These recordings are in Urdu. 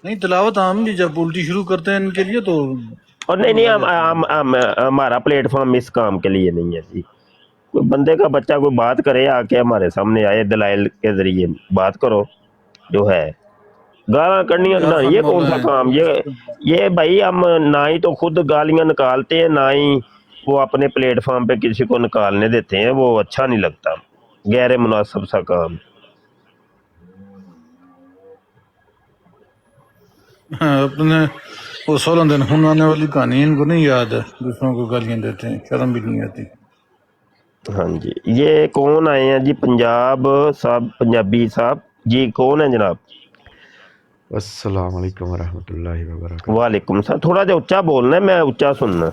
نہیں تلاوت عام جی جب الٹی شروع کرتے ہیں ان کے لیے تو اور نہیں نہیں ہمارا پلیٹ فارم اس کام کے لیے نہیں ہے جی. کوئی بندے کا بچہ کوئی بات کرے آ کے ہمارے سامنے آئے دلائل کے ذریعے بات کرو جو ہے. گالاں کرنی یار نہ خان یہ کون مولا سا ہے کام یہ بھائی ہم نہ ہی تو خود گالیاں نکالتے ہیں نہ ہی وہ اپنے پلیٹ فارم پہ کسی کو نکالنے دیتے ہیں. وہ اچھا نہیں لگتا غیر مناسب سا کام. اپنے وہ 16 دن آنے والی کہانی ان کو نہیں یاد ہے، دوسروں کو گالیاں دیتے ہیں، شرم بھی نہیں آتی. ہاں جی یہ کون آئے ہیں جی؟ پنجاب صاحب، پنجابی صاحب جی کون ہیں جناب؟ السلام علیکم ورحمۃ اللہ وبرکاتہ. وعلیکم السلام. تھوڑا جا اونچا بولنا ہے، میں اونچا سننا.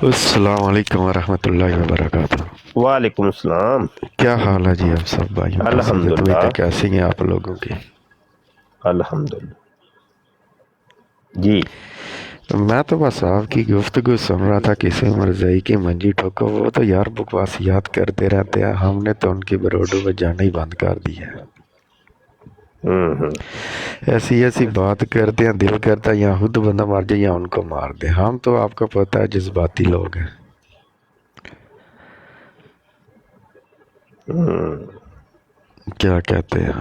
السلام علیکم ورحمۃ اللہ وبرکاتہ. وعلیکم السلام. کیا حال ہے جی آپ سب بھائیوں کا؟ صحت الحمدللہ وحیت کیسی ہیں آپ لوگوں کی؟ الحمدللہ جی. میں تو بس آپ کی گفتگو سن رہا تھا، کسی مرزائی کی منجی ٹھوکو. وہ تو یار بکواسیات کرتے رہتے ہیں، ہم نے تو ان کی بروڈو پہ جانا ہی بند کر دی ہے. ایسی ایسی بات کرتے ہیں، دل کرتا ہے یا خود بندہ مار جائے یا ان کو مار دے. ہم تو آپ کو پتہ ہے جذباتی لوگ ہیں. کیا کہتے ہیں؟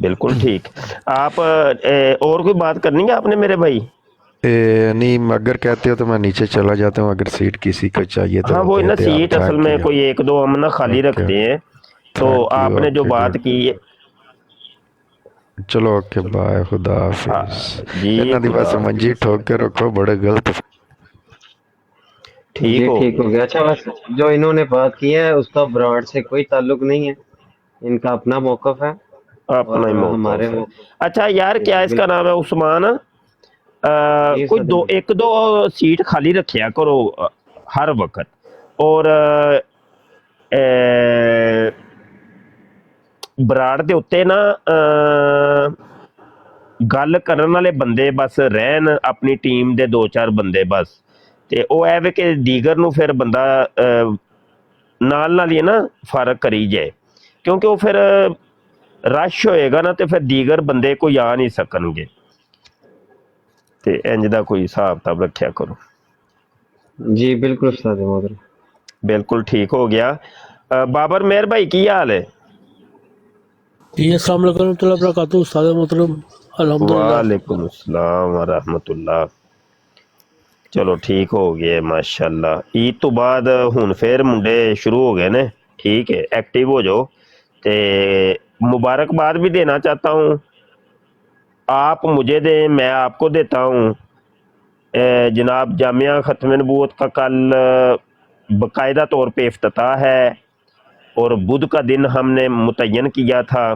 بالکل ٹھیک. آپ اور کوئی بات کرنی ہے آپ نے میرے بھائی؟ نہیں اگر کہتے ہو تو میں نیچے چلا جاتا ہوں، اگر سیٹ کسی کو چاہیے تو ہاں وہ وہ دے نا دے. آپ سیٹ اصل تھینک میں یو. کوئی ایک دو ہم نا خالی اوکے رکھتے ہیں تو تھینک یو. آپ نے جو اوکے بات گڈ. کی. چلو اوکے بائے، خدا حافظ. جی انہاں دی بس خدا منجی حافظ. ٹھوک کے رکھو، بڑے غلط. ٹھیک جی ہو ٹھیک گیا. ہو گیا. اچھا بس جو انہوں نے بات کی ہے اس کا براڈ سے کوئی تعلق نہیں ہے، ان کا اپنا موقف ہے اپنا ہی اور ہمارے موقف ہے. موقف. اچھا یار جی کیا جی اس کا بالکل. نام ہے؟ عثمان. جی کوئی صدر محمد. ایک دو سیٹ خالی رکھیا کرو ہر وقت. اور براڑ دے اتنے نا گل کرن والے بندے بس رہن، اپنی ٹیم دے دو چار بندے بس. تے او ہے وے کہ دیگر نو پھر بندہ نال نال ہی نا فرق کری جائے، کیونکہ وہ پھر رش ہوئے گا نا تو پھر دیگر بندے کوئی آ نہیں سکن گے. تے انج دا کوئی حساب کتاب رکھیا کرو. جی بالکل استاد محترم. بالکل ٹھیک ہو گیا. بابر مہر بھائی کی حال ہے؟ جی السلام علیکم ورحمۃ اللہ وبرکاتہ. استاد محترم الحمدللہ. وعلیکم السلام ورحمۃ اللہ. چلو ٹھیک ہو گیا ماشاء اللہ. عید تو بعد ہن پھر منڈے شروع ہو گئے نے. ٹھیک ہے ایکٹیو ہو جاؤ. تے مبارکباد بھی دینا چاہتا ہوں، آپ مجھے دیں میں آپ کو دیتا ہوں. جناب جامعہ ختم نبوت کا کل باقاعدہ طور پہ افتتاح ہے، اور بدھ کا دن ہم نے متعین کیا تھا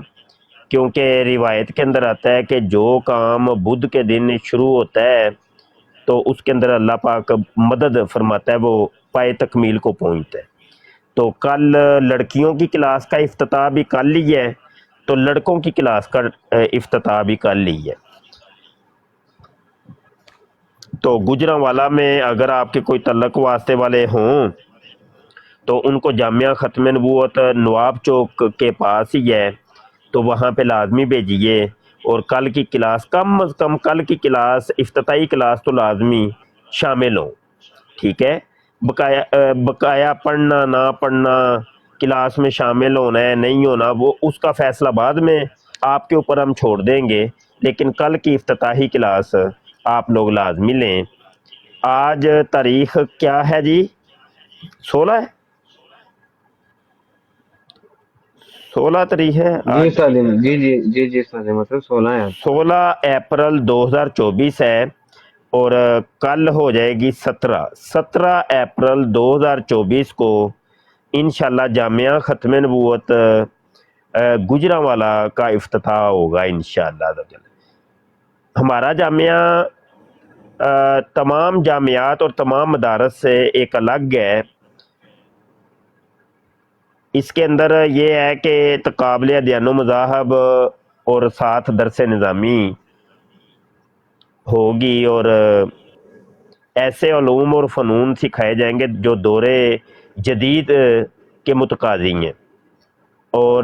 کیونکہ روایت کے اندر آتا ہے کہ جو کام بدھ کے دن شروع ہوتا ہے تو اس کے اندر اللہ پاک مدد فرماتا ہے، وہ پائے تکمیل کو پہنچتا ہے. تو کل لڑکیوں کی کلاس کا افتتاح بھی کل ہی ہے، تو لڑکوں کی کلاس کا افتتاح بھی کل ہی ہے. تو گجرانوالا میں اگر آپ کے کوئی تعلق واسطے والے ہوں تو ان کو جامعہ ختم نبوت نواب چوک کے پاس ہی ہے، تو وہاں پہ لازمی بھیجیے. اور کل کی کلاس کم از کم، کل کی کلاس افتتاحی کلاس تو لازمی شامل ہوں. ٹھیک ہے. بقایا پڑھنا نہ پڑھنا، کلاس میں شامل ہونا ہے نہیں ہونا، وہ اس کا فیصلہ بعد میں آپ کے اوپر ہم چھوڑ دیں گے. لیکن کل کی افتتاحی کلاس آپ لوگ لازمی لیں. آج تاریخ کیا ہے جی؟ 16 ہے، 16 تاریخ ہے جی آج. استاد. جی جی جی جی استاد محترم 16 ہے آج. 16 اپریل 2024 ہے، اور کل ہو جائے گی 17 اپریل 2024 کو انشاءاللہ جامعہ ختم نبوت گجرانوالا کا افتتاح ہوگا انشاءاللہ. ہمارا جامعہ تمام جامعات اور تمام مدارس سے ایک الگ ہے. اس کے اندر یہ ہے کہ تقابل ادیان و مذاہب اور ساتھ درس نظامی ہوگی، اور ایسے علوم اور فنون سکھائے جائیں گے جو دور جدید کے متقاضی ہیں. اور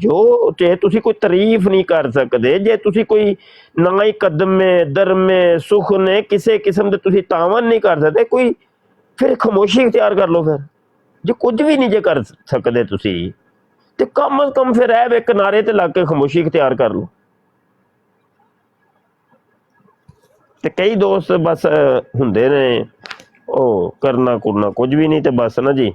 ਜਾਓ। ਜੇ ਤੁਸੀਂ ਕੋਈ ਤਾਰੀਫ ਨਹੀਂ ਕਰ ਸਕਦੇ, ਜੇ ਤੁਸੀਂ ਕੋਈ ਨਾ ਹੀ ਕਦਮੇ ਦਰਮੇ ਸੁਖ ਨੇ ਕਿਸੇ ਕਿਸਮ ਦੇ ਤੁਸੀਂ ਤਾਵਨ ਨਹੀਂ ਕਰ ਸਕਦੇ, ਕੋਈ ਫਿਰ ਖਾਮੋਸ਼ੀ ਇਖਤਿਆਰ ਕਰ ਲਓ। ਫਿਰ ਜੇ ਕੁਝ ਵੀ ਨਹੀਂ ਜੇ ਕਰ ਸਕਦੇ ਤੁਸੀਂ ਤੇ ਕਮ ਅਜ਼ ਕਮ ਫਿਰ ਇਹ ਵੇ ਕਿਨਾਰੇ ਤੇ ਲੱਗ ਕੇ ਖਾਮੋਸ਼ੀ ਇਖਤਿਆਰ ਕਰ ਲਓ। ਤੇ ਕਈ ਦੋਸਤ ਬਸ ਹੁੰਦੇ ਨੇ ਉਹ ਕਰਨਾ ਕੁਰਨਾ ਕੁਝ ਵੀ ਨਹੀਂ ਤੇ ਬਸ ਨਾ ਜੀ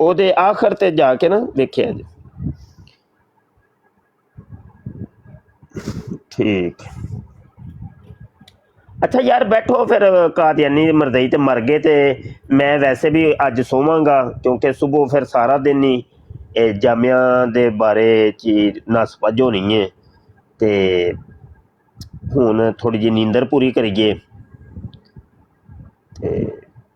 ਉਹਦੇ ਆਖਰ ਤੇ ਜਾ ਕੇ ਨਾ ਵੇਖਿਆ ਜੀ। ਠੀਕ ਅੱਛਾ ਯਾਰ ਬੈਠੋ ਫਿਰ। ਕਾਦੀਆਨੀ ਮਰਦਈ ਤੇ ਮਰ ਗਏ ਤੇ ਮੈਂ ਵੈਸੇ ਵੀ ਅੱਜ ਸੋਵਾਂਗਾ ਕਿਉਂਕਿ ਸਵੇਰ ਫਿਰ ਸਾਰਾ ਦਿਨ ਹੀ ਇਹ ਜਾਮਿਆਂ ਦੇ ਬਾਰੇ ਚ ਨਸਪਜ ਹੋਣੀ ਹੈ ਤੇ ਹੁਣ ਥੋੜੀ ਜਿਹੀ ਨੀਂਦਰ ਪੂਰੀ ਕਰੀਏ ਤੇ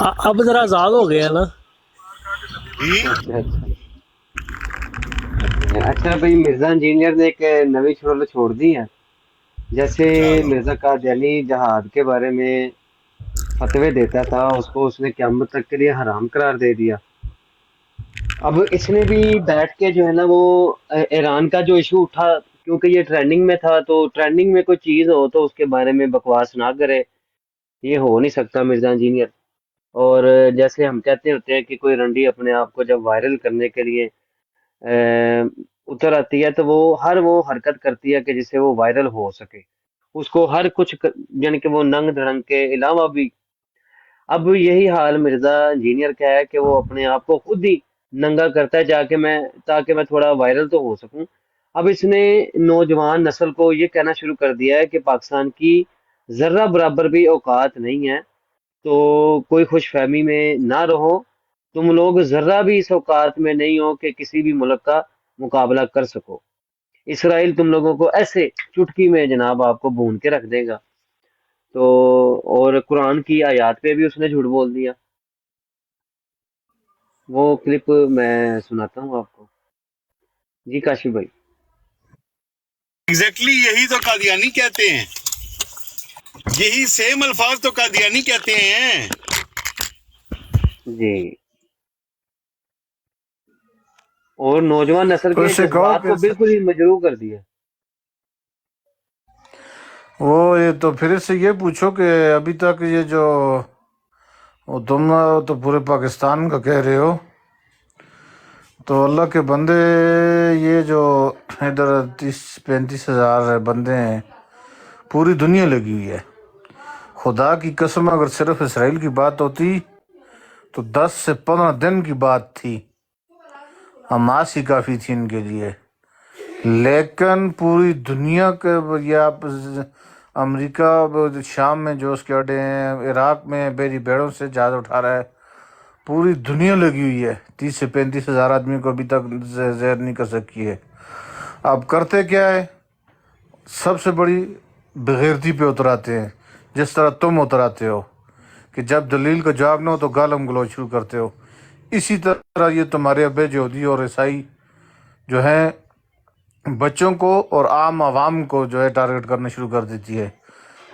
اب ذرا آزاد ہو گیا نا. جی اچھا اچھا بھائی، مرزا انجینئر نے ایک نئی شعلہ چھوڑ دی ہے. جیسے کیا؟ مرزا قادیانی جہاد کے بارے میں فتوے دیتا تھا، اس کو اس نے قیامت تک کے لیے حرام قرار دے دیا. اب اس نے بھی بیٹھ کے جو ہے نا وہ ایران کا جو ایشو اٹھا، کیونکہ یہ ٹرینڈنگ میں تھا، تو ٹرینڈنگ میں کوئی چیز ہو تو اس کے بارے میں بکواس نہ کرے. یہ ہو نہیں سکتا مرزا انجینئر. اور جیسے ہم کہتے ہوتے ہیں کہ کوئی رنڈی اپنے آپ کو جب وائرل کرنے کے لیے اتر آتی ہے تو وہ حرکت کرتی ہے کہ جس سے وہ وائرل ہو سکے. اس کو ہر کچھ یعنی کہ وہ ننگ دھڑنگ کے علاوہ بھی. اب یہی حال مرزا انجینئر کا ہے کہ وہ اپنے آپ کو خود ہی ننگا کرتا ہے تاکہ میں تھوڑا وائرل تو ہو سکوں. اب اس نے نوجوان نسل کو یہ کہنا شروع کر دیا ہے کہ پاکستان کی ذرہ برابر بھی اوقات نہیں ہے، تو کوئی خوش فہمی میں نہ رہو. تم لوگ ذرہ بھی اس اوقات میں نہیں ہو کہ کسی بھی ملک کا مقابلہ کر سکو. اسرائیل تم لوگوں کو ایسے چٹکی میں جناب آپ کو بھون کے رکھ دے گا. تو اور قرآن کی آیات پہ بھی اس نے جھوٹ بول دیا. وہ کلپ میں سناتا ہوں آپ کو. جی کاشف بھائی. ایگزیکٹلی یہی تو قادیانی کہتے ہیں، یہی سیم الفاظ تو قادیانی کہتے ہیں. جی، اور نوجوان نسل تو کے اس سے کہو جذبات کہ کو بالکل ہی مجروح کر دیا. یہ تو پھر اس سے یہ پوچھو کہ ابھی تک یہ جو تم تو پورے پاکستان کا کہہ رہے ہو، تو اللہ کے بندے یہ جو ادھر 30-35 ہزار بندے ہیں، پوری دنیا لگی ہوئی ہے. خدا کی قسم اگر صرف اسرائیل کی بات ہوتی تو 10 سے 15 دن کی بات تھی، حماس ہی کافی تھی ان کے لیے. لیکن پوری دنیا کے یہ آپ امریکہ شام میں جو اس کے اڈے ہیں، عراق میں بیری بیڑوں سے جہاز اٹھا رہا ہے، پوری دنیا لگی ہوئی ہے. 30 سے 35 ہزار آدمی کو ابھی تک زہر نہیں کر سکی ہے. اب کرتے کیا ہے؟ سب سے بڑی بغیرتی پہ اتراتے ہیں، جس طرح تم اتراتے ہو کہ جب دلیل کا جواب نہ ہو تو گالم گلوچ شروع کرتے ہو. اسی طرح یہ تمہارے ابے یہودی اور عیسائی جو ہیں بچوں کو اور عام عوام کو جو ہے ٹارگٹ کرنا شروع کر دیتی ہے.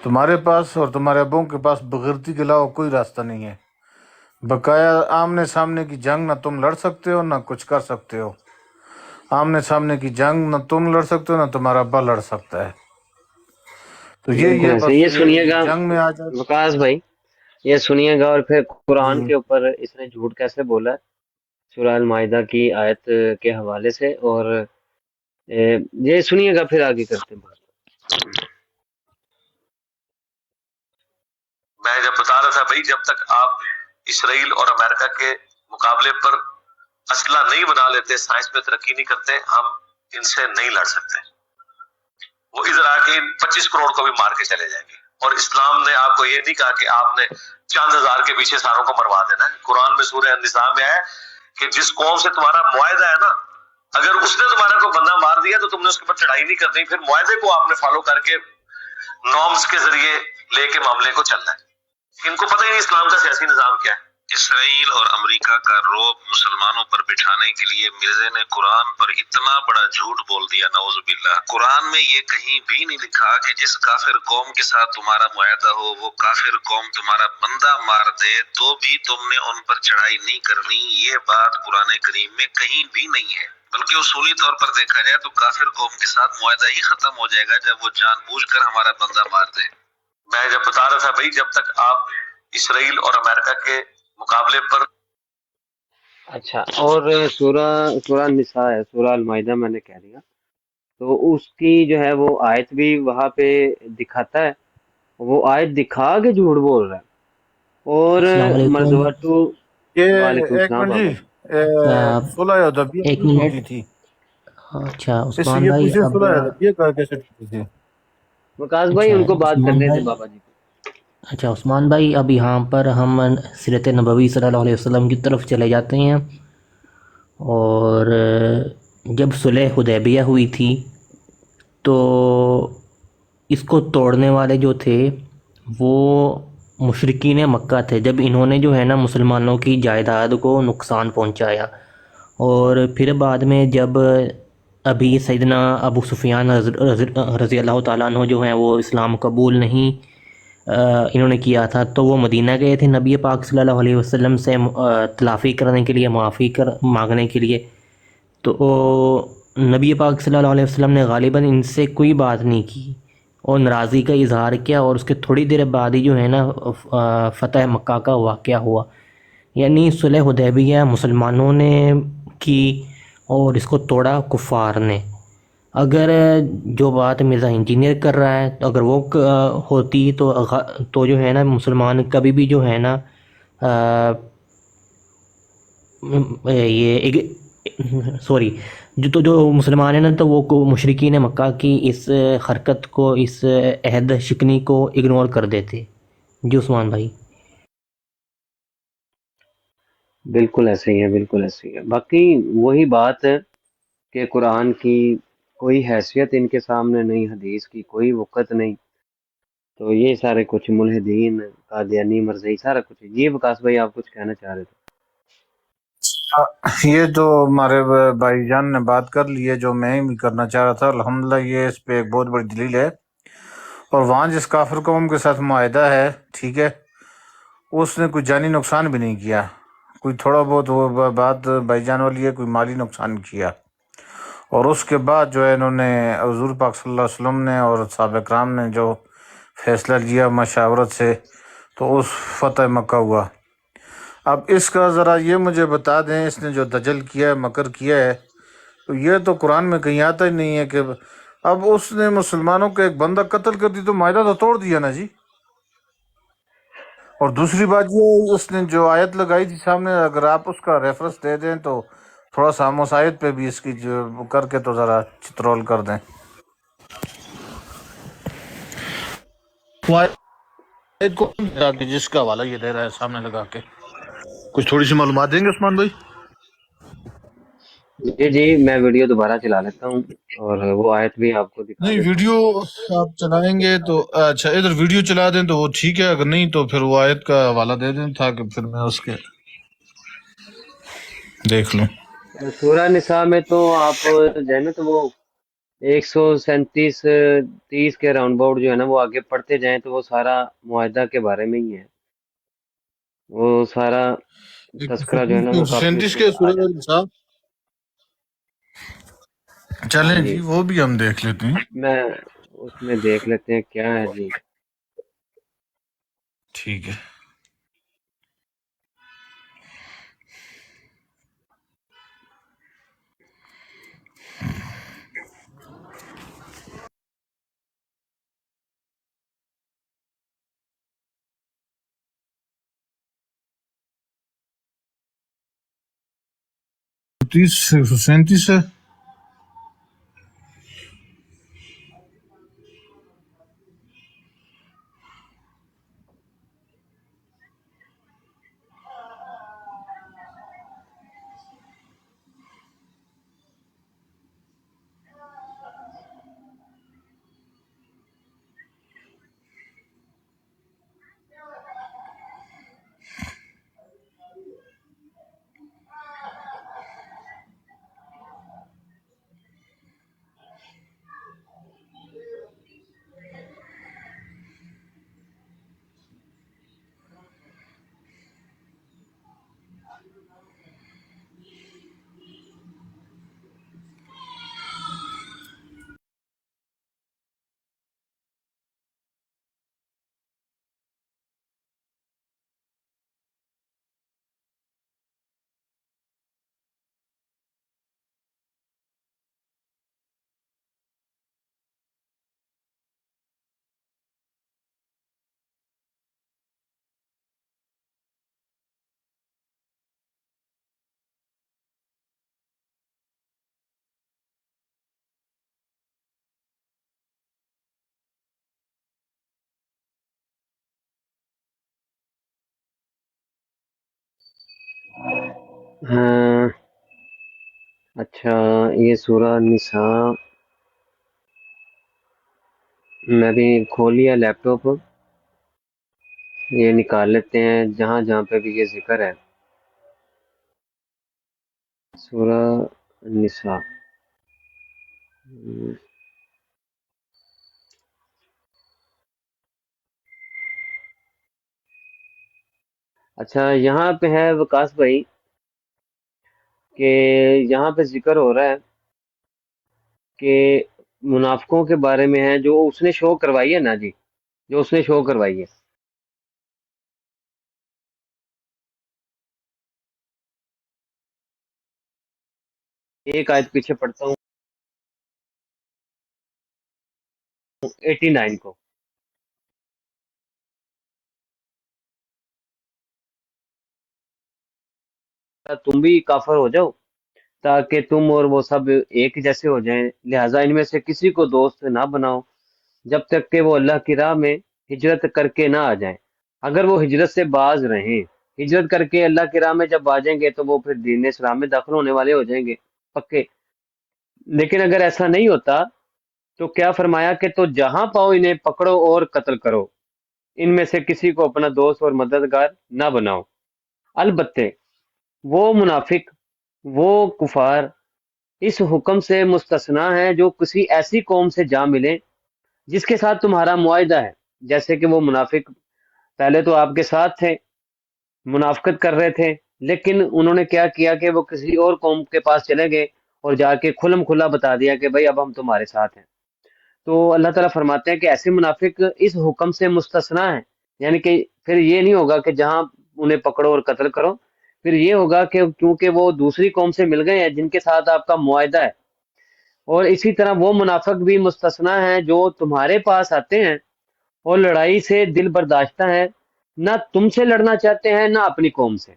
تمہارے پاس اور تمہارے ابوں کے پاس بغیرتی کے علاوہ کوئی راستہ نہیں ہے. بقایا آمنے سامنے کی جنگ نہ تم لڑ سکتے ہو نہ کچھ کر سکتے ہو. آمنے سامنے کی جنگ نہ تم لڑ سکتے ہو نہ تمہارا ابا لڑ سکتا ہے. تو بالکل یہ ایسے. بس یہ سنیے گا جنگ میں آ جائے. وکاس بھائی، یہ سنیے گا. اور پھر قرآن جی کے اوپر اس نے جھوٹ کیسے بولا ہے سورہ المائدہ کی آیت کے حوالے سے. اور یہ سنیے گا، پھر آگے کرتے ہیں بات. میں جب بتا رہا تھا بھائی، جب تک آپ اسرائیل اور امریکہ کے مقابلے پر اسلحہ نہیں بنا لیتے، سائنس میں ترقی نہیں کرتے، ہم ان سے نہیں لڑ سکتے. وہ ادھر آ کے 25 کروڑ کو بھی مار کے چلے جائیں گے. اور اسلام نے آپ کو یہ نہیں کہا کہ آپ نے چند ہزار کے پیچھے ساروں کو مروا دینا ہے. قرآن میں سورہ النساء میں ہے کہ جس قوم سے تمہارا معاہدہ ہے نا، اگر اس نے تمہارا کو بندہ مار دیا تو تم نے اس کے اوپر چڑھائی نہیں کرنی، پھر معاہدے کو آپ نے فالو کر کے نارمز کے ذریعے لے کے معاملے کو چلنا ہے. ان کو پتہ ہی نہیں اسلام کا سیاسی نظام کیا ہے. اسرائیل اور امریکہ کا روب مسلمانوں پر بٹھانے کے لیے مرزا نے قرآن پر اتنا بڑا جھوٹ بول دیا، نعوذ باللہ. قرآن میں یہ کہیں بھی نہیں لکھا کہ جس کافر قوم کے ساتھ تمہارا معاہدہ ہو، وہ کافر قوم تمہارا بندہ مار دے تو بھی تم نے ان پر چڑھائی نہیں کرنی. یہ بات قرآن کریم میں کہیں بھی نہیں ہے. بلکہ اصولی طور پر دیکھا جائے تو کافر قوم کے ساتھ معاہدہ ہی ختم ہو جائے گا جب وہ جان بوجھ کر ہمارا بندہ مار دے. میں جب بتا رہا تھا بھائی، جب تک آپ اسرائیل اور امریکہ کے مقابلے پر. اچھا، اور سورہ النساء ہے، سورہ المائدہ میں نے کہہ دیا، تو اس کی جو ہے وہ آیت بھی وہاں پہ دکھاتا ہے. وہ آیت دکھا کے جھوٹ بول رہا ہے. اور السلام علیکم. مرتبہ تو یہ وعلیکم ایک السلام منٹ جی، بابا جی. صلح حدیبیہ ایک کیوں منٹ. ٹوٹی تھی؟ اچھا اس سے عثمان یہ بھائی، پوچھے اب صلح حدیبیہ کیسے ٹوٹی تھی؟ وکاس بھائی اچھا ان کو بات عثمان کرنے تھے بھائی بابا جی. اچھا عثمان بھائی، اب یہاں پر ہم سیرت نبوی صلی اللہ علیہ وسلم کی طرف چلے جاتے ہیں. اور جب صلح حدیبیہ ہوئی تھی تو اس کو توڑنے والے جو تھے وہ مشرکین مکہ تھے جب انہوں نے جو ہے نا مسلمانوں کی جائیداد کو نقصان پہنچایا، اور پھر بعد میں جب ابھی سیدنا ابو سفیان رضی اللہ تعالیٰ عنہ جو ہیں وہ اسلام قبول نہیں انہوں نے کیا تھا، تو وہ مدینہ گئے تھے نبی پاک صلی اللہ علیہ وسلم سے تلافی کرنے کے لیے، معافی مانگنے کے لیے. تو نبی پاک صلی اللہ علیہ وسلم نے غالباً ان سے کوئی بات نہیں کی اور ناراضی کا اظہار کیا، اور اس کے تھوڑی دیر بعد ہی جو ہے نا فتح مکہ کا واقعہ ہوا. یعنی صلح حدیبیہ مسلمانوں نے کی اور اس کو توڑا کفار نے. اگر جو بات مرزا انجینئر کر رہا ہے اگر وہ ہوتی تو جو ہے نا مسلمان کبھی بھی جو ہے نا یہ سوری جو مسلمان ہیں نا تو وہ مشرکین مکہ کی اس حرکت کو، اس عہد شکنی کو اگنور کر دیتے. جی عثمان بھائی. بالکل ایسے ہی ہے، بالکل ایسے ہی ہے. باقی وہی بات ہے کہ قرآن کی کوئی حیثیت ان کے سامنے نہیں، حدیث کی کوئی وقت نہیں، تو یہ سارے کچھ ملحدین قادیانی مرزئی سارا کچھ ہے. جی وکاس بھائی آپ کچھ کہنا چاہ رہے تھے؟ یہ جو ہمارے بھائی جان نے بات کر لی ہے جو میں بھی کرنا چاہ رہا تھا، الحمدللہ یہ اس پہ ایک بہت بڑی دلیل ہے. اور وہاں جس کافر قوم کے ساتھ معاہدہ ہے، ٹھیک ہے، اس نے کوئی جانی نقصان بھی نہیں کیا، کوئی تھوڑا بہت وہ بات بھائی جان والی ہے، کوئی مالی نقصان کیا. اور اس کے بعد جو ہے انہوں نے حضور پاک صلی اللہ علیہ وسلم نے اور صحابہ کرام نے جو فیصلہ لیا مشاورت سے، تو اس فتح مکہ ہوا. اب اس کا ذرا یہ مجھے بتا دیں، اس نے جو دجل کیا ہے، مکر کیا ہے، تو یہ تو قرآن میں کہیں آتا ہی نہیں ہے کہ اب اس نے مسلمانوں کا ایک بندہ قتل کر دی تو معاہدہ تو توڑ دیا نا جی. اور دوسری بات یہ اس نے جو آیت لگائی تھی سامنے، اگر آپ اس کا ریفرنس دے دیں تو تھوڑا سا ہم اس آیت پہ بھی اس کی جو کر کے تو ذرا چترول کر دیں. وہ آیت کو جس کا حوالہ یہ دے رہا ہے سامنے لگا کے، کچھ تھوڑی سی معلومات دیں گے عثمان بھائی؟ جی میں ویڈیو دوبارہ چلا لیتا ہوں اور وہ آیت بھی آپ کو دکھا نہیں، دیتا ہوں. ویڈیو آپ چلائیں گے تو اچھا ادھر ویڈیو چلا دیں تو وہ ٹھیک ہے، اگر نہیں تو پھر وہ آیت کا حوالہ دے دیں تاکہ پھر میں اس کے دیکھ لوں. سورہ نساء میں تو آپ جو ہے نا تو وہ 137 30 کے راؤنڈ باؤٹ جو ہے نا وہ آگے پڑھتے جائیں تو وہ سارا معاہدہ کے بارے میں ہی ہے، وہ سارا تذکرہ جو ہے نا وہ کافی اس 37 میں کے آ سورہ جاتا نساء ہے. ہاں چلیں جی جی، وہ بھی ہم دیکھ لیتے ہیں. میں اس میں دیکھ لیتے ہیں کیا ہے جی. ٹھیک ہے. تیس 137 ہے. ہاں اچھا، یہ سورہ نساء میں بھی کھول لیا لیپ ٹاپ. یہ نکال لیتے ہیں جہاں جہاں پہ بھی یہ ذکر ہے. سورہ النساء. اچھا یہاں پہ ہے وکاس بھائی کہ یہاں پہ ذکر ہو رہا ہے کہ منافقوں کے بارے میں ہے جو اس نے شو کروائی ہے نا جی، جو اس نے شو کروائی ہے. ایک آیت پیچھے پڑھتا ہوں 89 کو. تم بھی کافر ہو جاؤ تاکہ تم اور وہ سب ایک جیسے ہو جائیں، لہٰذا ان میں سے کسی کو دوست نہ بناؤ جب تک کہ وہ اللہ کی راہ میں ہجرت کر کے نہ آ جائیں. اگر وہ ہجرت سے باز رہیں، ہجرت کر کے اللہ کی راہ میں جب آ جائیں گے تو وہ پھر دین اسلام میں داخل ہونے والے ہو جائیں گے پکے. لیکن اگر ایسا نہیں ہوتا تو کیا فرمایا کہ تو جہاں پاؤ انہیں پکڑو اور قتل کرو، ان میں سے کسی کو اپنا دوست اور مددگار نہ بناؤ. البتہ وہ منافق، وہ کفار اس حکم سے مستثنا ہیں جو کسی ایسی قوم سے جا ملیں جس کے ساتھ تمہارا معاہدہ ہے. جیسے کہ وہ منافق پہلے تو آپ کے ساتھ تھے، منافقت کر رہے تھے، لیکن انہوں نے کیا کیا کہ وہ کسی اور قوم کے پاس چلے گئے اور جا کے کھلم کھلا بتا دیا کہ بھائی اب ہم تمہارے ساتھ ہیں. تو اللہ تعالیٰ فرماتے ہیں کہ ایسے منافق اس حکم سے مستثنا ہیں، یعنی کہ پھر یہ نہیں ہوگا کہ جہاں انہیں پکڑو اور قتل کرو، پھر یہ ہوگا کہ کیونکہ وہ دوسری قوم سے مل گئے ہیں جن کے ساتھ آپ کا معاہدہ ہے. اور اسی طرح وہ منافق بھی مستثنا ہیں جو تمہارے پاس آتے ہیں اور لڑائی سے دل برداشتہ ہیں، نہ تم سے لڑنا چاہتے ہیں نہ اپنی قوم سے.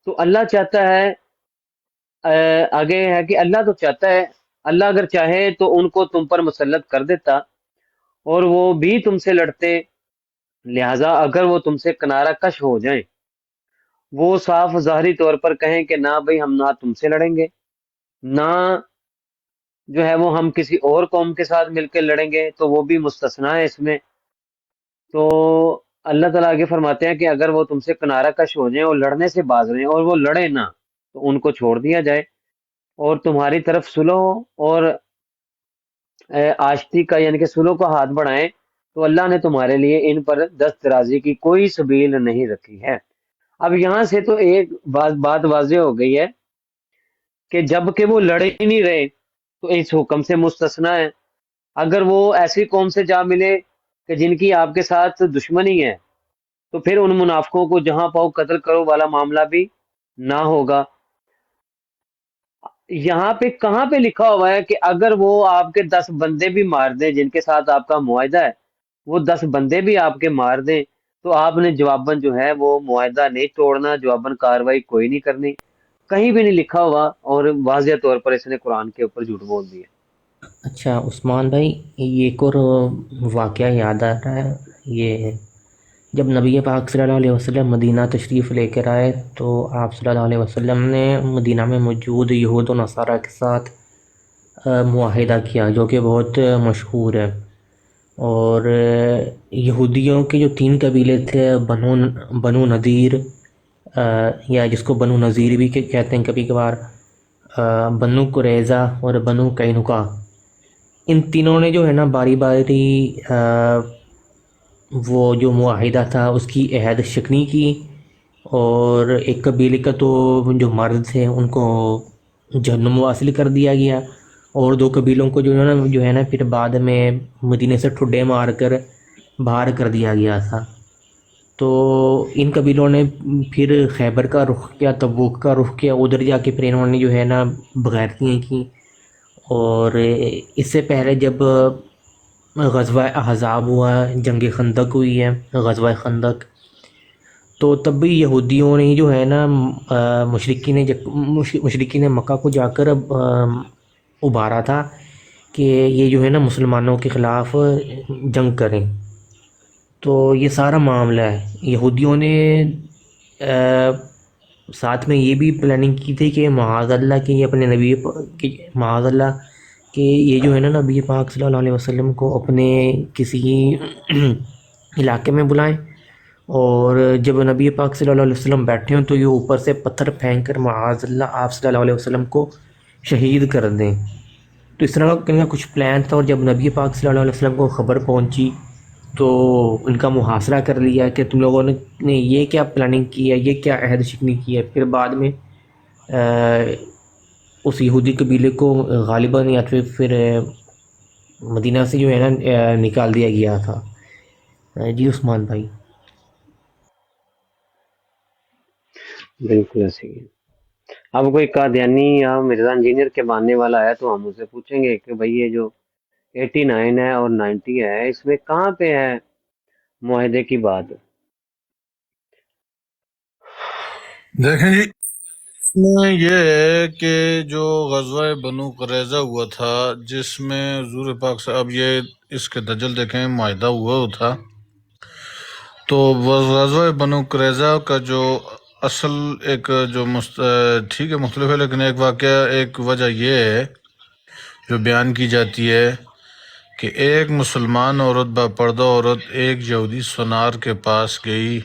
تو اللہ چاہتا ہے آگے ہے کہ اللہ تو چاہتا ہے، اللہ اگر چاہے تو ان کو تم پر مسلط کر دیتا اور وہ بھی تم سے لڑتے. لہٰذا اگر وہ تم سے کنارہ کش ہو جائیں، وہ صاف ظاہری طور پر کہیں کہ نہ بھئی ہم نہ تم سے لڑیں گے، نہ جو ہے وہ ہم کسی اور قوم کے ساتھ مل کے لڑیں گے، تو وہ بھی مستثنا ہے اس میں. تو اللہ تعالیٰ آگے فرماتے ہیں کہ اگر وہ تم سے کنارہ کش ہو جائیں اور لڑنے سے باز رہیں اور وہ لڑے نہ تو ان کو چھوڑ دیا جائے اور تمہاری طرف صلح اور آشتی کا یعنی کہ صلح کا ہاتھ بڑھائیں، تو اللہ نے تمہارے لیے ان پر دست درازی کی کوئی سبیل نہیں رکھی ہے. اب یہاں سے تو ایک بات واضح ہو گئی ہے کہ جب کہ وہ لڑے ہی نہیں رہے تو اس حکم سے مستثنا ہے. اگر وہ ایسی قوم سے جا ملے کہ جن کی آپ کے ساتھ دشمنی ہے تو پھر ان منافقوں کو جہاں پاؤ قتل کرو والا معاملہ بھی نہ ہوگا. یہاں پہ کہاں پہ لکھا ہوا ہے کہ اگر وہ آپ کے 10 بندے بھی مار دیں جن کے ساتھ آپ کا معاہدہ ہے، وہ 10 بندے بھی آپ کے مار دیں تو آپ نے جواباً جو ہے وہ معاہدہ نہیں توڑنا، جواباً کاروائی کوئی نہیں کرنی. کہیں بھی نہیں لکھا ہوا اور واضح طور پر اس نے قرآن کے اوپر جھوٹ بول دیا. اچھا عثمان بھائی، یہ ایک اور واقعہ یاد آ رہا ہے. یہ جب نبی پاک صلی اللہ علیہ وسلم مدینہ تشریف لے کر آئے تو آپ صلی اللہ علیہ وسلم نے مدینہ میں موجود یہود و نصارہ کے ساتھ معاہدہ کیا جو کہ بہت مشہور ہے. اور یہودیوں کے جو 3 قبیلے تھے، بنو نذیر، یا جس کو بنو نذیر بھی کہتے ہیں کبھی کبھار، بنو قریظہ اور بنو قینقاع، ان تینوں نے جو ہے نا باری باری وہ جو معاہدہ تھا اس کی عہد شکنی کی. اور ایک قبیلے کا تو جو مرد تھے ان کو جہنم واصل کر دیا گیا، اور 2 قبیلوں کو جو ہے نا پھر بعد میں مدینے سے ٹھڈے مار کر باہر کر دیا گیا تھا. تو ان قبیلوں نے پھر خیبر کا رخ کیا، تبوک کا رخ کیا، ادھر جا کے پھر انہوں نے جو ہے نا بغیرتیاں کی. اور اس سے پہلے جب غزوہ احزاب ہوا، جنگ خندق ہوئی ہے، غزوہ خندق، تو تب بھی یہودیوں نے جو ہے نا مشرکین مکہ کو جا کر ابھارا تھا کہ یہ جو ہے نا مسلمانوں کے خلاف جنگ کریں. تو یہ سارا معاملہ ہے. یہودیوں نے ساتھ میں یہ بھی پلاننگ کی تھی کہ معاذ اللہ کہ یہ اپنے نبی معاذ اللہ کہ یہ جو ہے نا نبی پاک صلی اللہ علیہ وسلم کو اپنے کسی علاقے میں بلائیں، اور جب نبی پاک صلی اللہ علیہ وسلم بیٹھے ہوں تو یہ اوپر سے پتھر پھینک کر معاذ اللہ آپ صلی اللہ علیہ وسلم کو شہید کر دیں۔ تو اس طرح کا کچھ پلان تھا، اور جب نبی پاک صلی اللہ علیہ وسلم کو خبر پہنچی تو ان کا محاصرہ کر لیا کہ تم لوگوں نے یہ کیا پلاننگ کی ہے، یہ کیا عہد شکنی کی ہے۔ پھر بعد میں اس یہودی قبیلے کو غالباً یا پھر مدینہ سے جو ہے نا نکال دیا گیا تھا۔ جی عثمان بھائی۔ بالکل ایسے ہی ہے۔ اب کوئی قادیانی یا مرزا انجینئر کے ماننے والا ہے تو ہم اسے پوچھیں گے کہ بھائی یہ جو 89 ہے اور 90 ہے، اس میں کہاں پہ ہے معاہدے کی بات؟ دیکھیں جی، میں یہ ہے کہ جو غزوہ بنو قریظہ ہوا تھا، جس میں حضور پاک سے اب یہ اس کے دجل دیکھیں معاہدہ ہوا تھا، تو غزوہ بنو قریظہ کا جو اصل ایک جو ٹھیک ہے مختلف ہے، لیکن ایک واقعہ ایک وجہ یہ ہے جو بیان کی جاتی ہے کہ ایک مسلمان عورت با پردہ عورت ایک یہودی سونار کے پاس گئی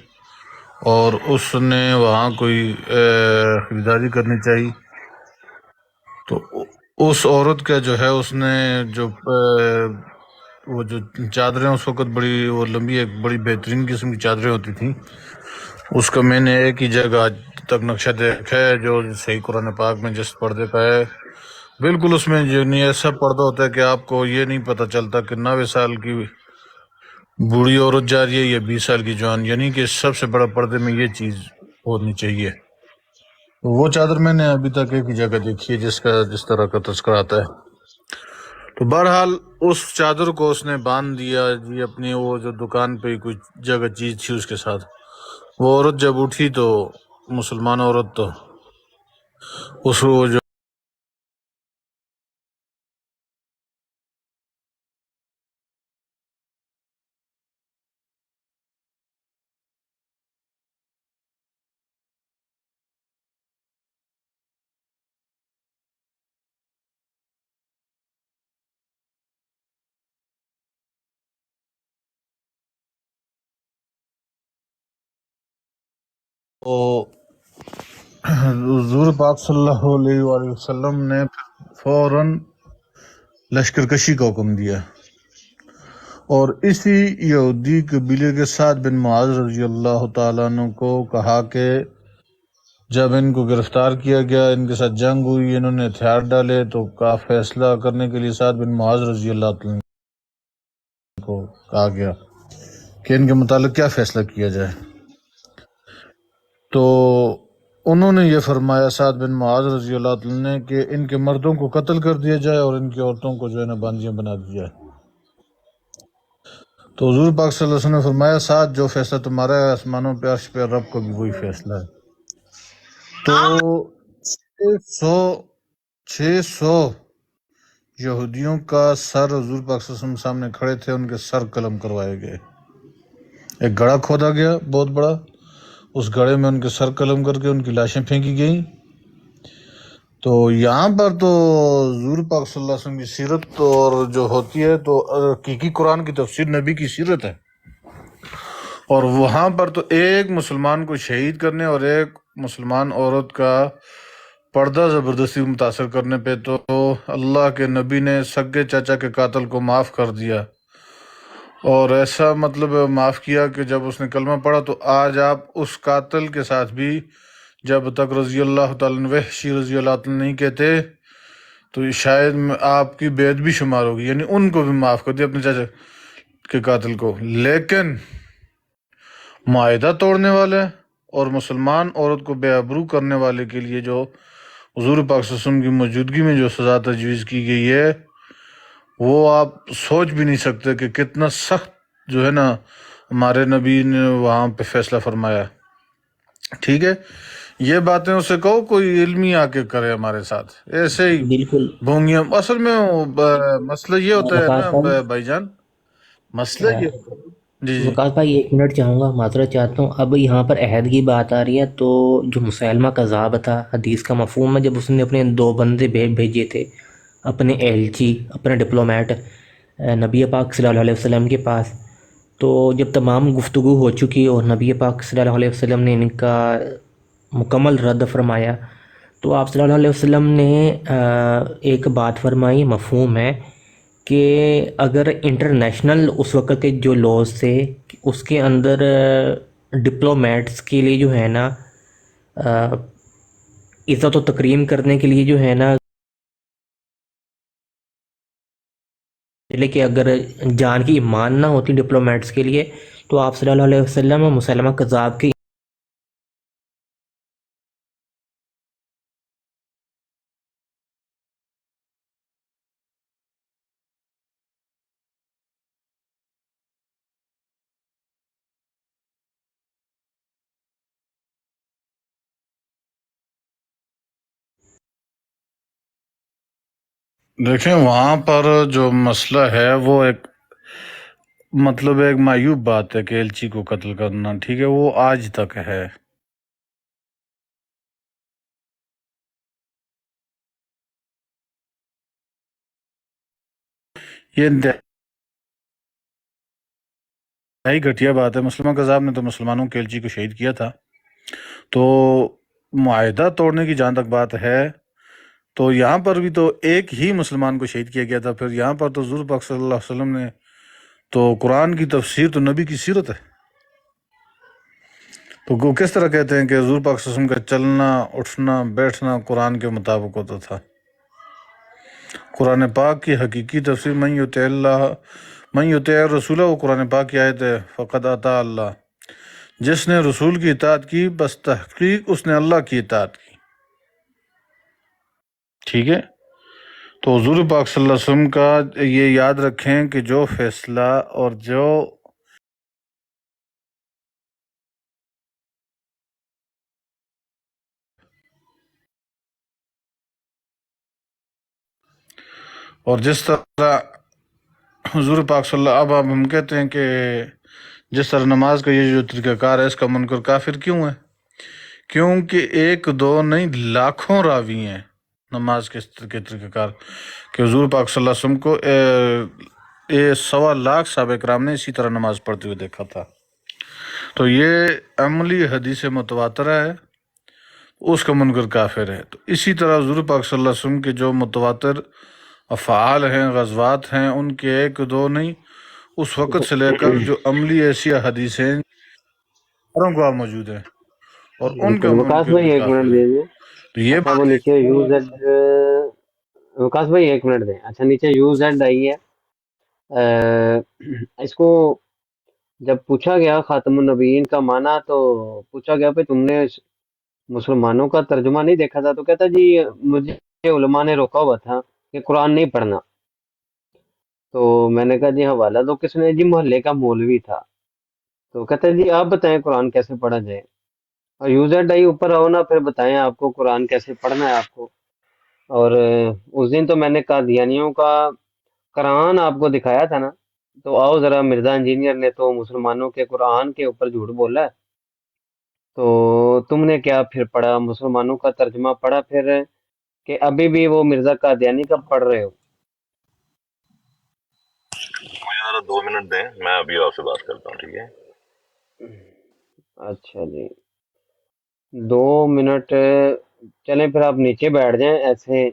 اور اس نے وہاں کوئی خریداری کرنی چاہیے، تو اس عورت کا جو ہے اس نے جو وہ جو چادریں اس وقت بڑی وہ لمبی ایک بڑی بہترین قسم کی چادریں ہوتی تھیں، اس کا میں نے ایک ہی جگہ آج تک نقشہ دیکھا ہے جو صحیح قرآن پاک میں جس پردے کا ہے، بالکل اس میں جو نہیں ایسا پردہ ہوتا ہے کہ آپ کو یہ نہیں پتہ چلتا کہ 90 سال کی بوڑھی عورت جا رہی ہے یا 20 سال کی جوان، یعنی کہ سب سے بڑا پردے میں یہ چیز ہونی چاہیے۔ وہ چادر میں نے ابھی تک ایک ہی جگہ دیکھی ہے جس طرح کا تذکرہ آتا ہے۔ تو بہرحال اس چادر کو اس نے باندھ دیا جی اپنی وہ جو دکان پہ کوئی جگہ چیز تھی اس کے ساتھ۔ وہ عورت جب اٹھی تو مسلمان عورت تو اس کو جو حضور پاک صلی اللہ علیہ وآلہ وسلم نے فوراً لشکر کشی کا حکم دیا، اور اسی یہودی قبیلے کے سعد بن معاذ رضی اللہ تعالیٰ عنہ کو کہا کہ جب ان کو گرفتار کیا گیا، ان کے ساتھ جنگ ہوئی، انہوں نے ہتھیار ڈالے، تو کا فیصلہ کرنے کے لیے سعد بن معاذ رضی اللہ تعالیٰ کو کہا گیا کہ ان کے متعلق کیا فیصلہ کیا جائے۔ تو انہوں نے یہ فرمایا سعد بن معاذ رضی اللہ عنہ نے کہ ان کے مردوں کو قتل کر دیا جائے اور ان کی عورتوں کو جو ہے نا باندیاں بنا دیا جائے۔ تو حضور پاک صلی اللہ علیہ وسلم نے فرمایا سعد جو فیصلہ تمہارا ہے آسمانوں پہ عرش پہ رب کو بھی وہی فیصلہ ہے۔ تو 600 یہودیوں کا سر حضور پاک صلی اللہ علیہ وسلم سامنے کھڑے تھے، ان کے سر قلم کروائے گئے، ایک گڑھا کھودا گیا بہت بڑا، اس گڑھے میں ان کے سر قلم کر کے ان کی لاشیں پھینکی گئیں۔ تو یہاں پر تو حضور پاک صلی اللہ علیہ وسلم کی سیرت اور جو ہوتی ہے تو حقیقی قرآن کی تفسیر نبی کی سیرت ہے، اور وہاں پر تو ایک مسلمان کو شہید کرنے اور ایک مسلمان عورت کا پردہ زبردستی متاثر کرنے پہ تو اللہ کے نبی نے سگے چاچا کے قاتل کو معاف کر دیا، اور ایسا مطلب معاف کیا کہ جب اس نے کلمہ پڑھا تو آج آپ اس قاتل کے ساتھ بھی جب تک رضی اللہ تعالیٰ عنہ وحشی رضی اللہ تعالیٰ نہیں کہتے تو شاید آپ کی بیعت بھی شمار ہوگی، یعنی ان کو بھی معاف کر دیا اپنے چاچا کے قاتل کو۔ لیکن معاہدہ توڑنے والے اور مسلمان عورت کو بے آبرو کرنے والے کے لیے جو حضور پاک صلی اللہ علیہ وسلم کی موجودگی میں جو سزا تجویز کی گئی ہے وہ آپ سوچ بھی نہیں سکتے کہ کتنا سخت جو ہے نا ہمارے نبی نے وہاں پہ فیصلہ فرمایا۔ ٹھیک ہے، یہ باتیں اسے کہو کوئی علمی آ کے کرے ہمارے ساتھ ایسے ہی بالکل بھونگیاں۔ اصل میں مسئلہ یہ ہوتا ہے وقاص نا بھائی، بھائی جان، مسئلہ یہ ہوتا ہے جی جی وقاص بھائی 1 منٹ چاہوں گا، معذرت چاہتا ہوں۔ اب یہاں پر عہد کی بات آ رہی ہے، تو جو مسلمہ کذاب تھا، حدیث کا مفہوم ہے، جب اس نے اپنے 2 بندے بھیجے تھے اپنے ایلچی اپنے ڈپلومیٹ نبی پاک صلی اللہ علیہ وسلم کے پاس. تو جب تمام گفتگو ہو چکی اور نبی پاک صلی اللہ علیہ وسلم نے ان کا مکمل رد فرمایا تو آپ صلی اللہ علیہ وسلم نے ایک بات فرمائی، مفہوم ہے کہ اگر انٹرنیشنل اس وقت کے جو لاز تھے اس کے اندر ڈپلومیٹس کے لیے جو ہے نا عزت و تکریم کرنے کے لیے جو ہے نا، لیکن اگر جان کی ایمان نہ ہوتی ڈپلومیٹس کے لیے تو آپ صلی اللہ علیہ وسلم مسلمہ کذاب کی دیکھیں وہاں پر جو مسئلہ ہے وہ ایک مطلب ایک معیوب بات ہے کہ ایلچی کو قتل کرنا، ٹھیک ہے، وہ آج تک ہے. یہ انتہائی گھٹیا بات ہے. مسلمہ کذاب نے تو مسلمانوں کے ایلچی کو شہید کیا تھا. تو معاہدہ توڑنے کی جہاں تک بات ہے تو یہاں پر بھی تو ایک ہی مسلمان کو شہید کیا گیا تھا. پھر یہاں پر تو حضور پاک صلی اللہ علیہ وسلم نے تو قرآن کی تفسیر تو نبی کی سیرت ہے. تو وہ کس طرح کہتے ہیں کہ حضور پاک صلی اللہ علیہ وسلم کا چلنا اٹھنا بیٹھنا قرآن کے مطابق ہوتا تھا؟ قرآن پاک کی حقیقی تفسیر من یطیع الرسول، وہ قرآن پاک کی آیت ہے فقد اطاع اللہ. جس نے رسول کی اطاعت کی بس تحقیق اس نے اللہ کی اطاعت کی. ٹھیک ہے، تو حضور پاک صلی اللہ علیہ وسلم کا یہ یاد رکھیں کہ جو فیصلہ اور جس طرح حضور پاک صلی اللہ اب ہم کہتے ہیں کہ جس طرح نماز کا یہ جو طریقہ کار ہے اس کا منکر کافر کیوں ہے؟ کیونکہ ایک دو نہیں لاکھوں راوی ہیں نماز کے طریقہ کار کہ حضور پاک صلی اللہ علیہ وسلم کو 1.25 لاکھ صحابہ کرام نے اسی طرح نماز پڑھتے ہوئے دیکھا تھا. تو یہ عملی حدیث متواترہ ہے، اس کا منکر کافر ہے. تو اسی طرح حضور پاک صلی اللہ علیہ وسلم کے جو متواتر افعال ہیں غزوات ہیں ان کے ایک دو نہیں، اس وقت سے لے کر جو عملی ایسی حدیثیں کو موجود ہیں اور ان کا بالکل وکاس منکر بھائی بھی ایک کافر منٹ ہے. دے دیں. تو یہ اچھا وہ نیچے یوزڈ وکاس بھائی ایک منٹ دیں. اچھا نیچے یوزڈ آئی ہے. اس کو جب پوچھا گیا خاتم النبیین کا معنی تو پوچھا گیا کہ تم نے مسلمانوں کا ترجمہ نہیں دیکھا تھا؟ تو کہتا جی مجھے علماء نے روکا ہوا تھا کہ قرآن نہیں پڑھنا. تو میں نے کہا جی حوالہ تو کس نے؟ جی محلے کا مولوی تھا. تو کہتا جی آپ بتائیں قرآن کیسے پڑھا جائے. اور یوزر ڈائی اوپر آؤ نا پھر بتائیں آپ کو قرآن کیسے پڑھنا ہے آپ کو. اور اس دن تو میں نے قادیانیوں کا قرآن آپ کو دکھایا تھا نا. تو آؤ ذرا مرزا انجینئر نے تو مسلمانوں کے قرآن کے اوپر جھوٹ بولا ہے. تو تم نے کیا پھر پڑھا؟ مسلمانوں کا ترجمہ پڑھا پھر کہ ابھی بھی وہ مرزا قادیانی کا پڑھ رہے ہو؟ مجھے ذرا 2 منٹ دیں، میں ابھی آپ سے بات کرتا ہوں، ٹھیک ہے؟ اچھا جی 2 منٹ چلیں پھر آپ نیچے بیٹھ جائیں. ایسے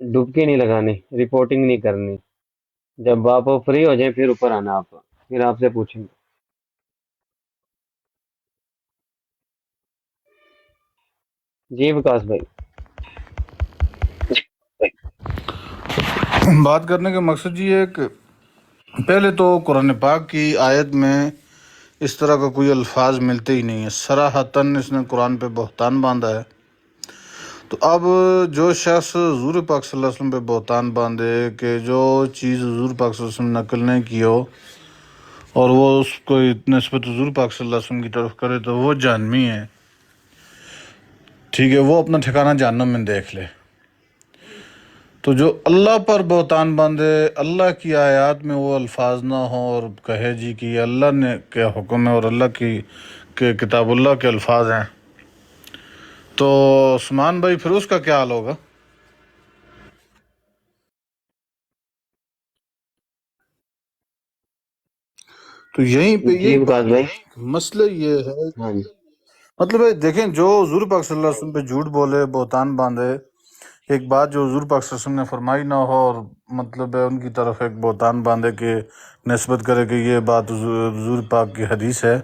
ڈبکی نہیں لگانی، رپورٹنگ نہیں کرنی. جب آپ فری ہو جائیں پھر اوپر آنا، آپ پھر آپ سے پوچھیں گے. جی وکاس بھائی. بات کرنے کا مقصد یہ ہے کہ پہلے تو قرآن پاک کی آیت میں اس طرح کا کوئی الفاظ ملتے ہی نہیں ہے. صراحتاً اس نے قرآن پہ بہتان باندھا ہے. تو اب جو شخص حضور پاک صلی اللہ علیہ وسلم پہ بہتان باندھے کہ جو چیز حضور پاک صلی اللہ علیہ وسلم نقل نہیں کی ہو اور وہ اس کو نسبت حضور پاک صلی اللہ علیہ وسلم کی طرف کرے تو وہ جہنمی ہے. ٹھیک ہے، وہ اپنا ٹھکانہ جہنم میں دیکھ لے. تو جو اللہ پر بہتان باندھے، اللہ کی آیات میں وہ الفاظ نہ ہوں اور کہے جی کہ یہ اللہ نے کیا حکم ہے اور اللہ کی کہ کتاب اللہ کے الفاظ ہیں، تو عثمان بھائی پھر اس کا کیا حال ہوگا؟ تو یہیں پہ جی یہی وکاس بھائی. مسئلہ یہ ہے، ہاں جی. مطلب ہے دیکھیں جو حضور پاک صلی اللہ علیہ وسلم پہ جھوٹ بولے، بہتان باندھے، ایک بات جو حضور پاک صلی اللہ علیہ وسلم نے فرمائی نہ ہو، اور مطلب ہے ان کی طرف ایک بہتان باندھے کہ نسبت کرے کہ یہ بات حضور پاک کی حدیث ہے،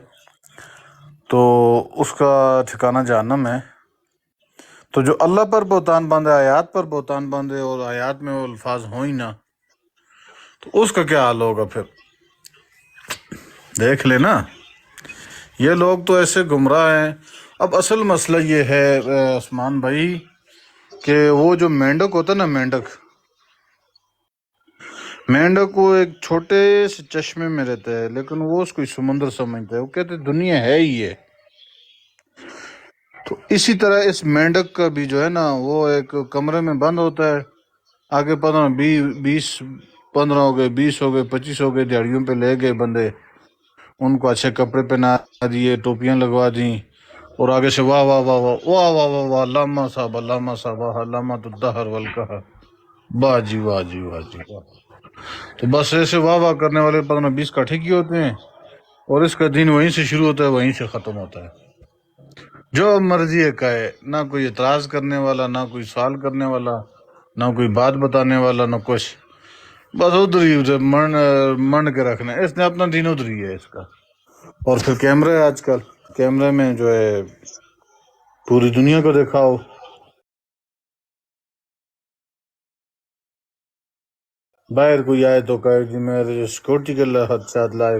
تو اس کا ٹھکانہ جہنم ہے۔ تو جو اللہ پر بہتان باندھے، آیات پر بہتان باندھے، اور آیات میں وہ الفاظ ہوں ہی نہ، تو اس کا کیا حال ہوگا پھر؟ دیکھ لے نا، یہ لوگ تو ایسے گمراہ ہیں۔ اب اصل مسئلہ یہ ہے عثمان بھائی کہ وہ جو مینڈک ہوتا ہے نا، مینڈک وہ ایک چھوٹے سے چشمے میں رہتا ہے، لیکن وہ اس کو سمندر سمجھتا ہے، وہ کہتے ہیں دنیا ہے ہی یہ۔ تو اسی طرح اس مینڈک کا بھی جو ہے نا، وہ ایک کمرے میں بند ہوتا ہے، آگے 15 20 ہو گئے 25 ہو گئے، دیہڑیوں پہ لے گئے بندے، ان کو اچھے کپڑے پہنا دیے، ٹوپیاں لگوا دیں، اور آگے سے واہ واہ واہ واہ واہ واہ واہ واہ، علامہ صاحب علامہ صاحب علامۃ الدہر والکہر، واہ جی واہ جی واہ جی واہ۔ تو بس ایسے واہ واہ کرنے والے 15 20 کٹھے کیے ہوتے ہیں، اور اس کا دن وہیں سے شروع ہوتا ہے، وہیں سے ختم ہوتا ہے۔ جو مرضی ہے کہے، نہ کوئی اعتراض کرنے والا، نہ کوئی سوال کرنے والا، نہ کوئی بات بتانے والا، نہ کچھ، بس ادھر ہی ادھر منڈ کے رکھنا ہے، اس نے اپنا دن ادھر ہی ہے اس کا۔ اور پھر کیمرے، آج کل کیمرے میں جو ہے پوری دنیا کو دکھاؤ، باہر کوئی آئے تو کہے کہ میرے سیکورٹی کے خدشات لائے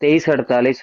2348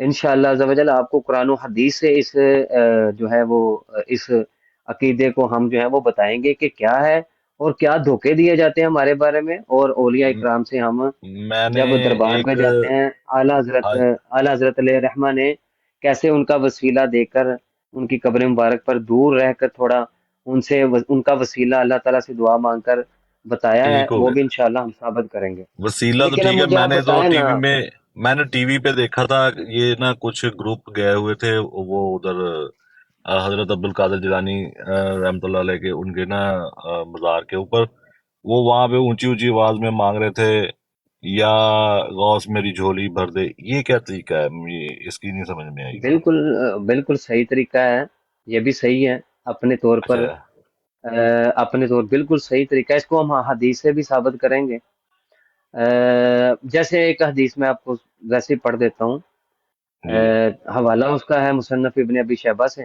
انشاءاللہ عز و جل آپ کو قرآن و حدیث سے اس جو ہے وہ اس عقیدے کو ہم جو ہے وہ بتائیں گے کہ کیا ہے اور کیا دھوکے دیے جاتے ہیں ہمارے بارے میں، اور اولیاء م- اکرام سے ہم میں نے جب دربار ایک پہ جاتے ہیں آج اعلیٰ حضرت علیہ رحمہ نے کیسے ان کا وسیلہ دے کر ان کی قبر مبارک پر دور رہ کر تھوڑا ان کا وسیلہ اللہ تعالیٰ سے دعا مانگ کر بتایا ہے، ٹھیک ہو وہ گیا بھی انشاءاللہ ہم ثابت کریں گے۔ وسیلہ تو لیکن اب ٹھیک ہے مجھے میں آپ نے تو بتائیں ٹی نا، وی میں نے ٹی وی پہ دیکھا تھا یہ نا کچھ گروپ گئے ہوئے تھے وہ ادھر حضرت عبد القادر جیلانی رحمۃ اللہ علیہ کے ان کے نا مزار کے اوپر وہ وہاں پہ اونچی اونچی آواز میں مانگ رہے تھے یا غوث میری جھولی بھر دے یہ کیا طریقہ ہے اس کی نہیں سمجھ میں آئی بالکل بالکل صحیح طریقہ ہے، یہ بھی صحیح ہے اپنے طور پر، اچھا اپنے طور بالکل صحیح طریقہ ہے، اس کو ہم حدیث سے بھی ثابت کریں گے۔ جیسے ایک حدیث میں آپ کو ویسے ہی پڑھ دیتا ہوں، جی جی حوالہ اس کا ہے مصنف ابن ابی شیبہ سے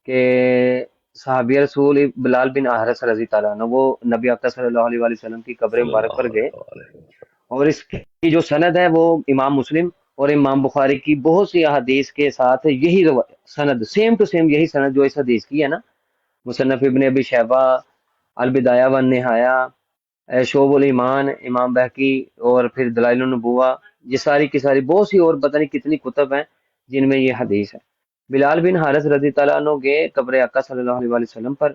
کہ صحابی رسول بلال بن احرس رضی تعالیٰ عنہ وہ نبی اکرم صلی اللہ علیہ وآلہ وسلم کی قبر صلی مبارک پر اللہ گئے، علیہ اور اس کی جو سند ہے وہ امام مسلم اور امام بخاری کی بہت سی احادیث کے ساتھ یہی سند سیم ٹو سیم یہی سند جو اس حدیث کی ہے نا، مصنف ابن ابی شیبہ، البدایہ والنہایہ، شعب الایمان امام بہقی، اور پھر دلائل النبوہ، یہ ساری کی ساری بہت سی اور پتہ نہیں کتنی کتب ہیں جن میں یہ حدیث ہے۔ بلال بن حارث رضی تعالیٰ عنہ گئے قبر آقا صلی اللہ علیہ وآلہ وسلم پر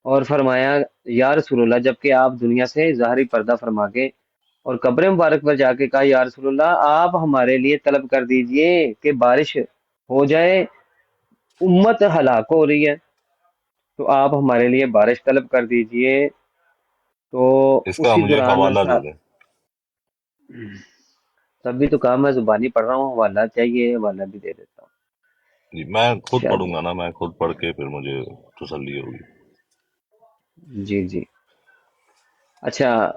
اور فرمایا یا رسول اللہ، جبکہ آپ دنیا سے ظاہری پردہ فرما کے اور قبر مبارک پر جا کے کہا یا رسول اللہ آپ ہمارے لیے طلب کر دیجئے کہ بارش ہو جائے، امت ہلاک ہو رہی ہے، تو آپ ہمارے لیے بارش طلب کر دیجئے۔ تو اس کا اسی مجھے ایک دوران حوالہ دے دیں تبھی تو کہا میں زبانی پڑھ رہا ہوں، حوالہ چاہیے حوالہ بھی دے دیتا ہوں۔ جی میں خود پڑھوں چلیے گا نا میں خود پڑھ کے پھر مجھے تسلی ہوگی جی جی اچھا،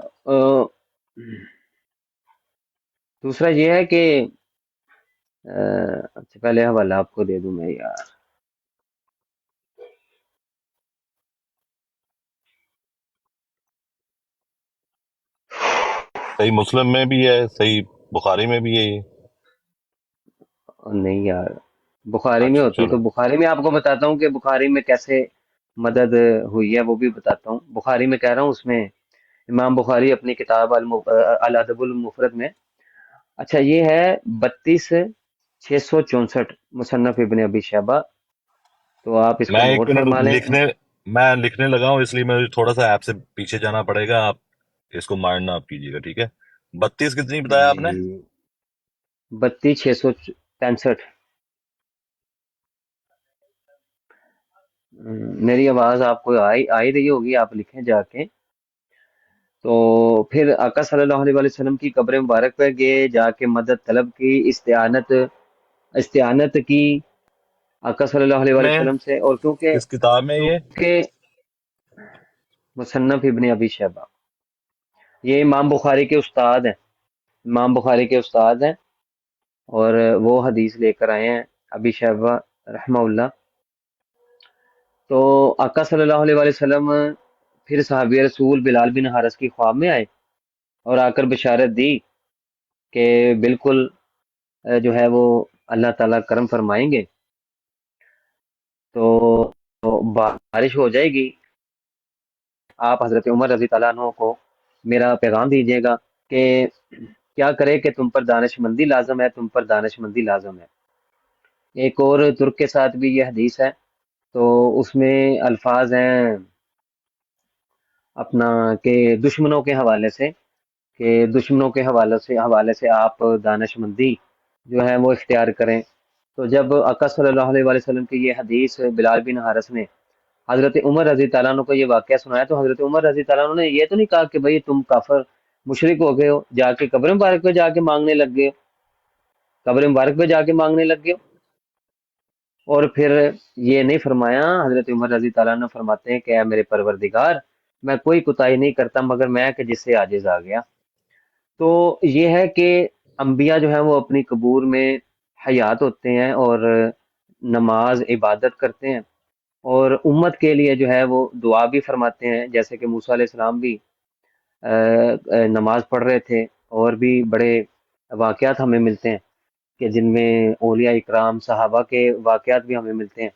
دوسرا یہ ہے کہ اچھا پہلے حوالہ آپ کو دے دوں میں یار، صحیح مسلم میں بھی ہے صحیح بخاری میں بھی ہے یہ نہیں یار بخاری میں اچھا ہوتی چلو تو بخاری میں آپ کو بتاتا ہوں کہ بخاری میں کیسے مدد ہوئی ہے، وہ بھی بتاتا ہوں۔ بخاری میں کہہ رہا ہوں، اس میں امام بخاری اپنی کتاب الادب المفرد میں، اچھا یہ ہے 32,664 مصنف ابن ابی شیبہ، تو آپ اس میں کو ایک نوٹ منٹ فرما لیں۔ میں لکھنے لگا ہوں اس لیے مجھے تھوڑا سا ایپ سے پیچھے جانا پڑے گا آپ اس کو مائنڈ نہ آپ کیجیے گا ٹھیک ہے 32 کتنی بتایا آپ نے جی 32,665، میری آواز آپ کو آئی رہی ہوگی، آپ لکھیں جا کے۔ تو پھر آقا صلی اللہ علیہ وآلہ وسلم کی قبر مبارک پہ گئے، جا کے مدد طلب کی، استعانت کی آقا صلی اللہ علیہ وآلہ میں وسلم سے، اور کس کتاب میں یہ کیونکہ مصنف ابن ابی شیبہ یہ امام بخاری کے استاد ہیں، امام بخاری کے استاد ہیں، اور وہ حدیث لے کر آئے ہیں ابی شیبہ رحمہ اللہ۔ تو آقا صلی اللہ علیہ وآلہ وسلم پھر صحابی رسول بلال بن حارث کی خواب میں آئے اور آ کر بشارت دی کہ بالکل جو ہے وہ اللہ تعالیٰ کرم فرمائیں گے، تو بارش ہو جائے گی، آپ حضرت عمر رضی تعالیٰ عنہ کو میرا پیغام دیجیے گا کہ کیا کرے کہ تم پر دانش مندی لازم ہے، تم پر دانش مندی لازم ہے۔ ایک اور ترک کے ساتھ بھی یہ حدیث ہے، تو اس میں الفاظ ہیں اپنا کہ دشمنوں کے حوالے سے، کہ دشمنوں کے حوالے سے آپ دانش مندی جو ہے وہ اختیار کریں۔ تو جب آقا صلی اللہ علیہ وآلہ وسلم کی یہ حدیث بلال بن حارث نے حضرت عمر رضی تعالیٰ عنہ کو یہ واقعہ سنایا، تو حضرت عمر رضی تعالیٰ عنہ نے یہ تو نہیں کہا کہ بھئی تم کافر مشرک ہو گئے ہو، جا کے قبر مبارک پہ جا کے مانگنے لگ گئے ہو، قبر مبارک پہ جا کے مانگنے لگ گئے ہو۔ اور پھر یہ نہیں فرمایا، حضرت عمر رضی تعالیٰ عنہ فرماتے ہیں کہ اے میرے پروردگار میں کوئی کوتاہی نہیں کرتا مگر میں کہ جس سے عاجز آ گیا۔ تو یہ ہے کہ انبیاء جو ہیں وہ اپنی قبور میں حیات ہوتے ہیں اور نماز عبادت کرتے ہیں، اور امت کے لیے جو ہے وہ دعا بھی فرماتے ہیں، جیسے کہ موسیٰ علیہ السلام بھی نماز پڑھ رہے تھے، اور بھی بڑے واقعات ہمیں ملتے ہیں کہ جن میں اولیاء اکرام صحابہ کے واقعات بھی ہمیں ملتے ہیں،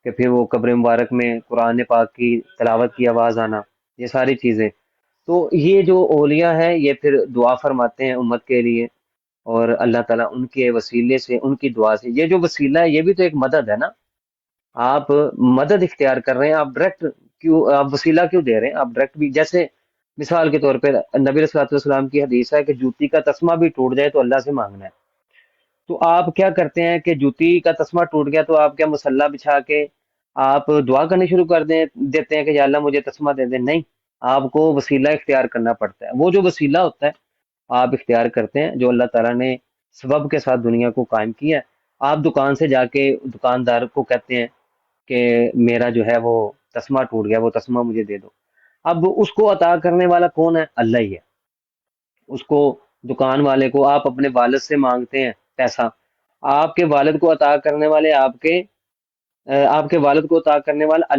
کہ پھر وہ قبر مبارک میں قرآن پاک کی تلاوت کی آواز آنا، یہ ساری چیزیں. تو یہ جو اولیاء ہیں یہ پھر دعا فرماتے ہیں امت کے لیے، اور اللہ تعالیٰ ان کے وسیلے سے، ان کی دعا سے، یہ جو وسیلہ ہے یہ بھی تو ایک مدد ہے نا. آپ مدد اختیار کر رہے ہیں، آپ ڈائریکٹ کیوں، آپ وسیلہ کیوں دے رہے ہیں؟ آپ ڈائریکٹ بھی، جیسے مثال کے طور پہ نبی علیہ الصلوۃ والسلام کی حدیث ہے کہ جوتی کا تسمہ بھی ٹوٹ جائے تو اللہ سے مانگنا ہے. تو آپ کیا کرتے ہیں کہ جوتی کا تسمہ ٹوٹ گیا تو آپ کیا مصلی بچھا کے آپ دعا کرنی شروع کر دیتے ہیں کہ یا اللہ مجھے تسمہ دے دیں؟ نہیں، آپ کو وسیلہ اختیار کرنا پڑتا ہے. وہ جو وسیلہ ہوتا ہے آپ اختیار کرتے ہیں جو اللہ تعالیٰ نے سبب کے ساتھ دنیا کو قائم کیا ہے. آپ دکان سے جا کے دکاندار کو کہتے ہیں کہ میرا جو ہے وہ تسمہ ٹوٹ گیا، وہ تسمہ مجھے دے دو. اب اس کو عطا کرنے والا کون ہے؟ اللہ ہی ہے. اس کو، دکان والے کو آپ اپنے والد سے مانگتے ہیں پیسہ، آپ کے والد کو عطا کرنے والے آپ کے والد کو عطا کرنے والا